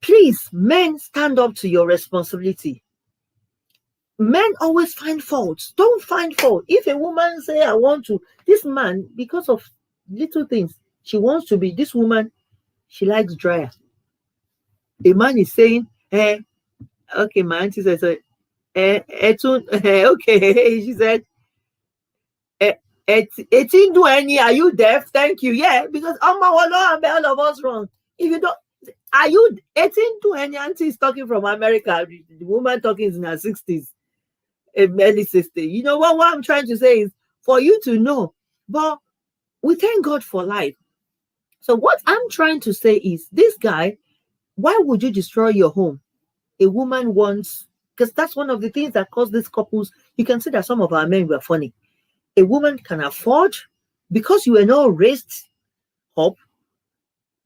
Speaker 1: Please, men, stand up to your responsibility. Men always find faults. Don't find fault. If a woman say, I want to, this man, because of little things, she wants to be, this woman, she likes dryer. A man is saying, okay, my auntie says, okay. She said, 18 do any, are you deaf? Thank you. Yeah, because all of us wrong. If you don't, are you 18 to any? Auntie is talking from America. The woman talking is in her 60s, early 60s. You know what I'm trying to say is for you to know. But we thank God for life. So what I'm trying to say is this guy, why would you destroy your home? A woman wants, because that's one of the things that cause these couples. You can see that some of our men were funny. A woman can afford, because you were not raised up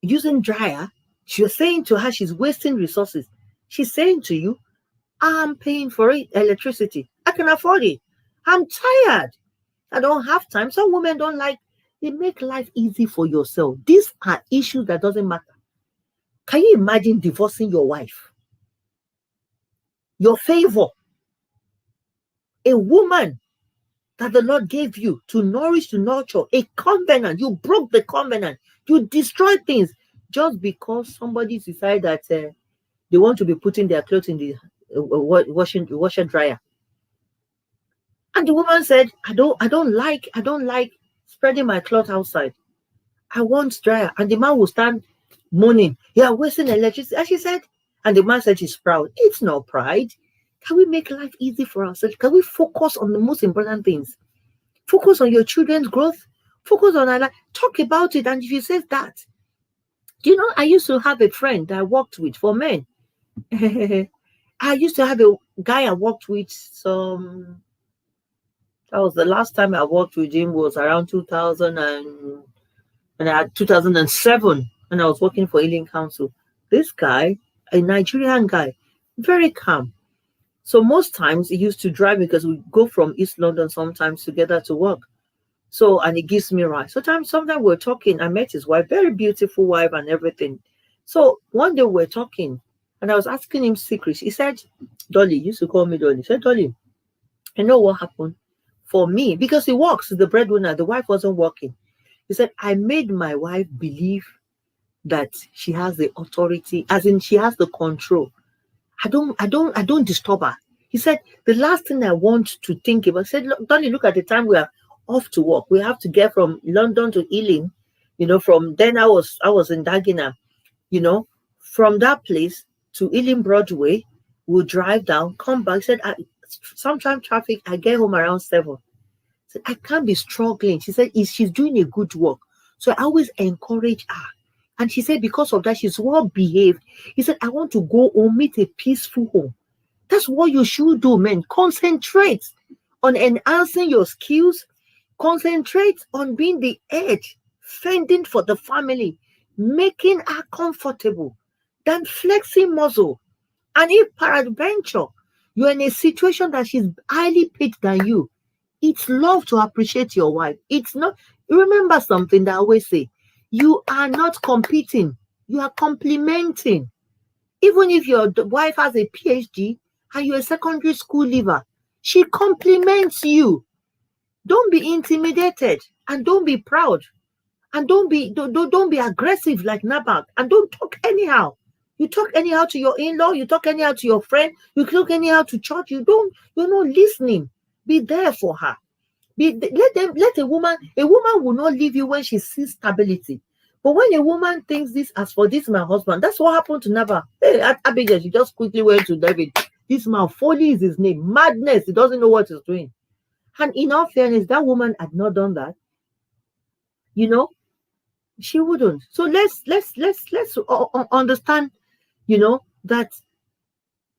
Speaker 1: using dryer, she's saying to her she's wasting resources. She's saying to you, I'm paying for it, electricity. I can afford it. I'm tired. I don't have time. Some women don't like, they make life easy for yourself. These are issues that doesn't matter. Can you imagine divorcing your wife? Your favor. A woman that the Lord gave you to nourish, to nurture, a covenant. You broke the covenant. You destroyed things just because somebody decided that they want to be putting their clothes in the washer dryer. And the woman said, I don't like spreading my clothes outside. I want dryer. And the man will stand moaning, yeah, wasting electricity. And she said, and the man said she's proud. It's not pride. Can we make life easy for ourselves? Can we focus on the most important things? Focus on your children's growth. Focus on our life. Talk about it. And if you say that, you know, I used to have a friend that I worked with for men. I used to have a guy I worked with that was the last time I worked with him was around 2007 when I was working for Healing Council. This guy, a Nigerian guy, very calm. So most times he used to drive because we go from East London sometimes together to work. So, and he gives me rides. Sometimes we're talking. I met his wife, very beautiful wife and everything. So one day we're talking and I was asking him secrets. He said, Dolly, he used to call me Dolly. He said, Dolly, you know what happened for me? Because he works, the breadwinner, the wife wasn't working. He said, I made my wife believe that she has the authority, as in she has the control. I don't disturb her. He said, the last thing I want to think about, I said, Dolly, look at the time we are off to work. We have to get from London to Ealing. You know, from then I was in Dagenham. You know, from that place to Ealing Broadway, we'll drive down, come back. He said, sometimes traffic, I get home around 7. Said, I can't be struggling. She said, she's doing a good work. So I always encourage her. And she said, because of that, she's well behaved. He said, I want to go home, meet a peaceful home. That's what you should do, man. Concentrate on enhancing your skills. Concentrate on being the edge, fending for the family, making her comfortable, then flexing muscle. And if peradventure you're in a situation that she's highly paid than you, it's love to appreciate your wife. It's not, remember something that I always say, you are not competing, you are complementing. Even if your wife has a PhD and you're a secondary school leaver, she compliments you. Don't be intimidated and don't be proud and don't be aggressive like Nabal and don't talk anyhow. You talk anyhow to your in-law, you talk anyhow to your friend, you talk anyhow to church, you're not listening. Be there for her. Let a woman will not leave you when she sees stability. But when a woman thinks this, as for this my husband, that's what happened to Nabal. Hey, Abigail, she just quickly went to David. This man, Folly is his name. Madness. He doesn't know what he's doing. And in all fairness, that woman had not done that. You know, she wouldn't. So let's understand, you know, that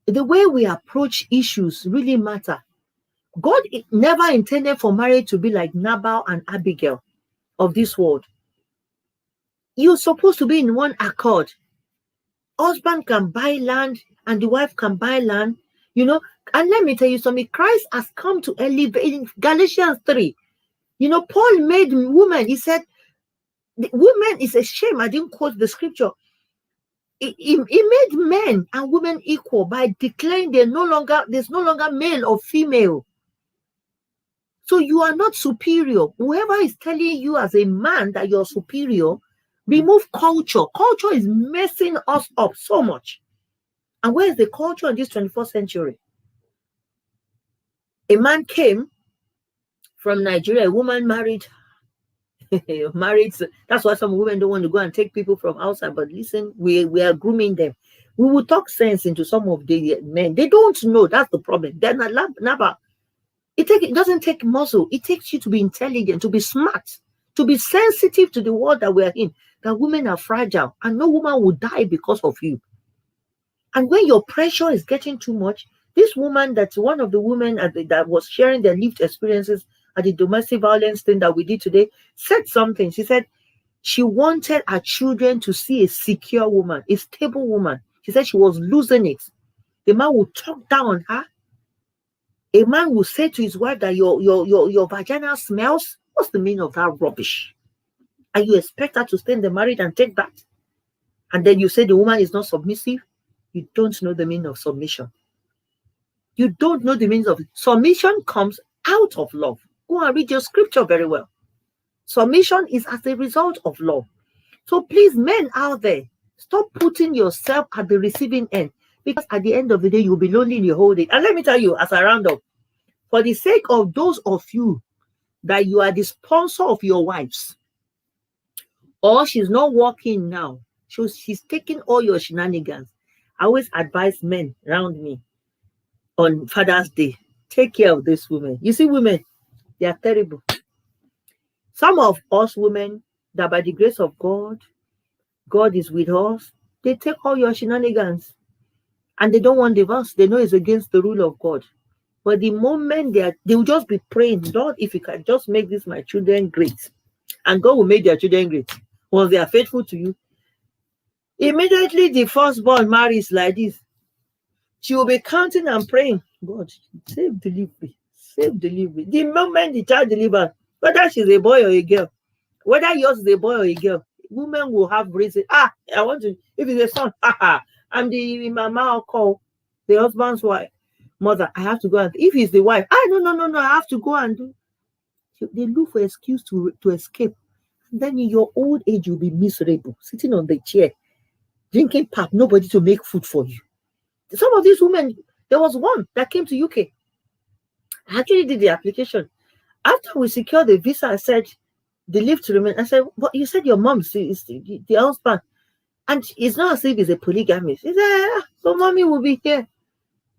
Speaker 1: the way we approach issues really matter. God never intended for marriage to be like Nabal and Abigail of this world. You're supposed to be in one accord. Husband can buy land and the wife can buy land, you know. And let me tell you something, Christ has come to elevate. In Galatians 3, you know, Paul made women, he said, the women is a shame. I didn't quote the scripture. He made men and women equal by declaring there's no longer male or female. So you are not superior. Whoever is telling you as a man that you're superior, remove culture. Culture is messing us up so much. And where is the culture in this 21st century? A man came from Nigeria, a woman married. That's why some women don't want to go and take people from outside. But listen, we are grooming them. We will talk sense into some of the men. They don't know. That's the problem. They're not. It doesn't take muscle. It takes you to be intelligent, to be smart, to be sensitive to the world that we're in. That women are fragile, and no woman will die because of you. And when your pressure is getting too much, this woman, that's one of the women that was sharing their lived experiences at the domestic violence thing that we did today, said something. She said she wanted her children to see a secure woman, a stable woman. She said she was losing it. The man would talk down on her. A man will say to his wife that your vagina smells. What's the meaning of that rubbish? And you expect her to stay in the marriage and take that? And then you say the woman is not submissive? You don't know the meaning of submission. You don't know the meaning of it. Submission comes out of love. Go and read your scripture very well. Submission is as a result of love. So please, men out there, stop putting yourself at the receiving end, because at the end of the day, you'll be lonely in your whole day. And let me tell you, as a roundup, for the sake of those of you that you are the sponsor of your wives, or she's not working now, she's taking all your shenanigans. I always advise men around me on Father's Day, take care of this woman. You see, women, they are terrible. Some of us women, that by the grace of God, God is with us, they take all your shenanigans and they don't want divorce. They know it's against the rule of God. But the moment they will just be praying, Lord, if you can just make this my children great. And God will make their children great. Once they are faithful to you, immediately the firstborn marries like this. She will be counting and praying, God, save delivery, save delivery. The moment the child delivers, whether she's a boy or a girl, whether yours is a boy or a girl, women will have reason. I want to, if it's a son, I'm the mama or call the husband's wife, mother, I have to go and, if it's the wife, no, I have to go and do. They look for excuse to escape. And then in your old age, you'll be miserable, sitting on the chair, drinking pap, nobody to make food for you. Some of these women, there was one that came to UK. I actually did the application. After we secured the visa, I said, the leave to remain. I said, but you said your mom is the husband. And it's not as if it's a polygamist. He said, so mommy will be here.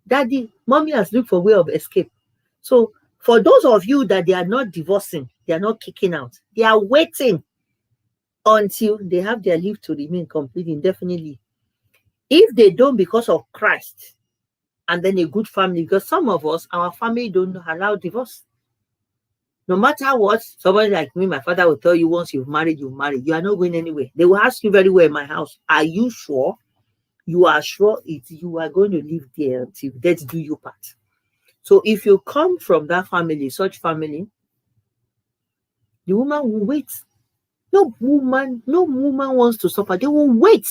Speaker 1: Daddy, mommy has looked for a way of escape. So for those of you that they are not divorcing, they are not kicking out, they are waiting until they have their leave to remain complete indefinitely. If they don't because of Christ, and then a good family, because some of us, our family don't allow divorce. No matter what, somebody like me, my father will tell you, once you've married, you've married. You are not going anywhere. They will ask you very well in my house, are you sure? You are sure you are going to live there until death do you part. So if you come from that family, such family, the woman will wait. No woman wants to suffer. They will wait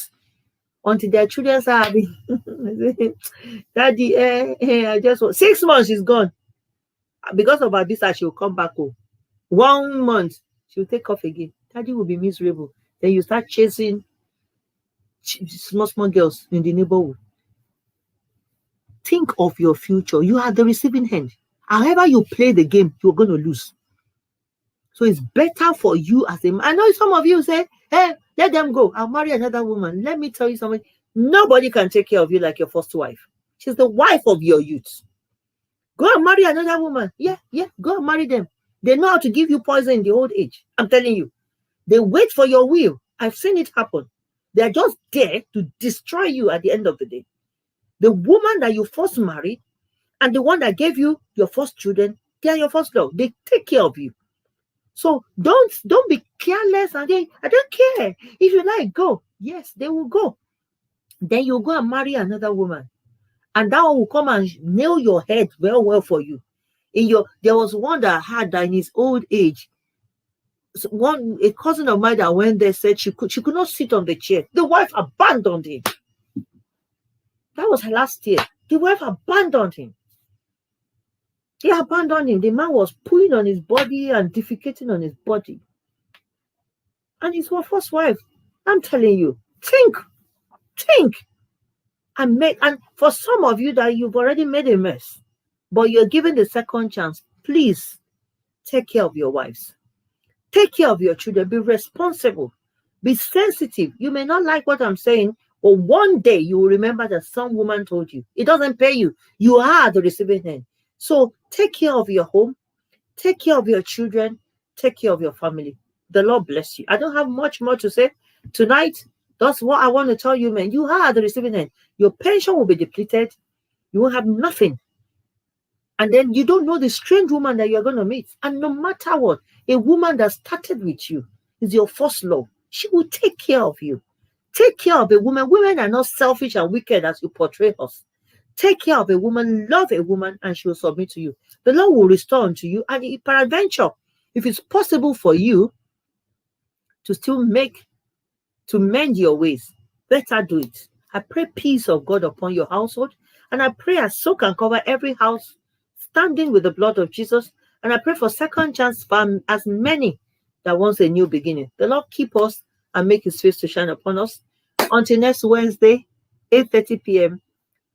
Speaker 1: until their children are having Daddy, I just want 6 months, she's gone. Because of her visa, she'll come back home. 1 month, she'll take off again. Daddy will be miserable. Then you start chasing small girls in the neighborhood. Think of your future. You are the receiving end. However you play the game, you're going to lose. So it's better for you as a man. I know some of you say, hey, let them go. I'll marry another woman. Let me tell you something. Nobody can take care of you like your first wife. She's the wife of your youth. Go and marry another woman. Yeah, go and marry them. They know how to give you poison in the old age. I'm telling you. They wait for your will. I've seen it happen. They're just there to destroy you at the end of the day. The woman that you first married and the one that gave you your first children, they are your first love. They take care of you. So don't be careless and say, I don't care. If you like, go. Yes, they will go. Then you go and marry another woman. And that one will come and nail your head well for you. There was one that had that in his old age. A cousin of mine that went there said she could not sit on the chair. The wife abandoned him. That was last year. The wife abandoned him. He abandoned him. The man was pulling on his body and defecating on his body. And his first wife, I'm telling you, think. And for some of you that you've already made a mess, but you're given the second chance, please take care of your wives. Take care of your children. Be responsible. Be sensitive. You may not like what I'm saying, but one day you will remember that some woman told you. It doesn't pay you. You are the receiving end. So take care of your home. Take care of your children. Take care of your family. The Lord bless you. I don't have much more to say tonight. That's what I want to tell you, man. You are the receiving end. Your pension will be depleted. You will have nothing. And then you don't know the strange woman that you're going to meet. And no matter what, a woman that started with you is your first love. She will take care of you. Take care of a woman. Women are not selfish and wicked as you portray us. Take care of a woman, love a woman, and she will submit to you. The Lord will restore unto you. And peradventure, if it's possible for you to still mend your ways, better do it. I pray peace of God upon your household. And I pray I soak and cover every house standing with the blood of Jesus. And I pray for second chance for as many that wants a new beginning. The Lord keep us and make his face to shine upon us. Until next Wednesday, 8:30 p.m.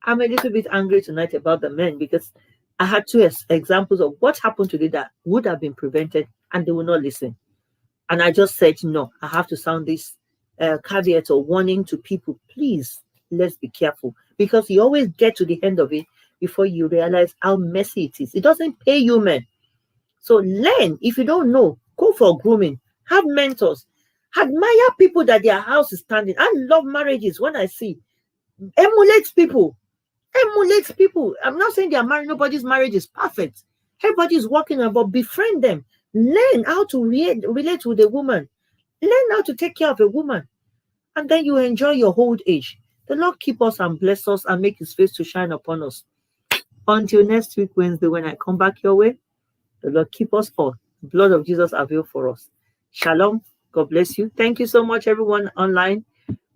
Speaker 1: I'm a little bit angry tonight about the men because I had two examples of what happened today that would have been prevented and they will not listen. And I just said, no, I have to sound this caveat or warning to people. Please, let's be careful because you always get to the end of it before you realize how messy it is. It doesn't pay you, men. So learn. If you don't know, go for grooming. Have mentors. Admire people that their house is standing. I love marriages when I see. Emulate people. I'm not saying they are married. Nobody's marriage is perfect. Everybody's working on, but befriend them. Learn how to relate with a woman. Learn how to take care of a woman. And then you enjoy your old age. The Lord keep us and bless us and make his face to shine upon us. Until next week, Wednesday, when I come back your way, the Lord keep us all. The blood of Jesus avail for us. Shalom. God bless you. Thank you so much, everyone online.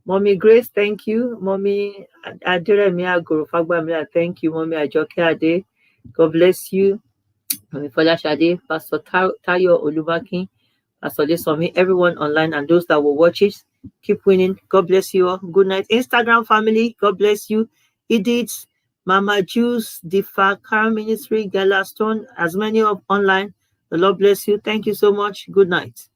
Speaker 1: Mommy Grace, thank you. Mommy Adiremia Gorofagbamila, thank you. Mommy Ajoke Ade, God bless you. Mommy Folashade, Pastor Tayo Olubakin, Pastor Lesomi, everyone online and those that will watch it, keep winning. God bless you all. Good night. Instagram family, God bless you. Edith, Mama Juice, Defakar Ministry, Galastone, as many of online. The Lord bless you. Thank you so much. Good night.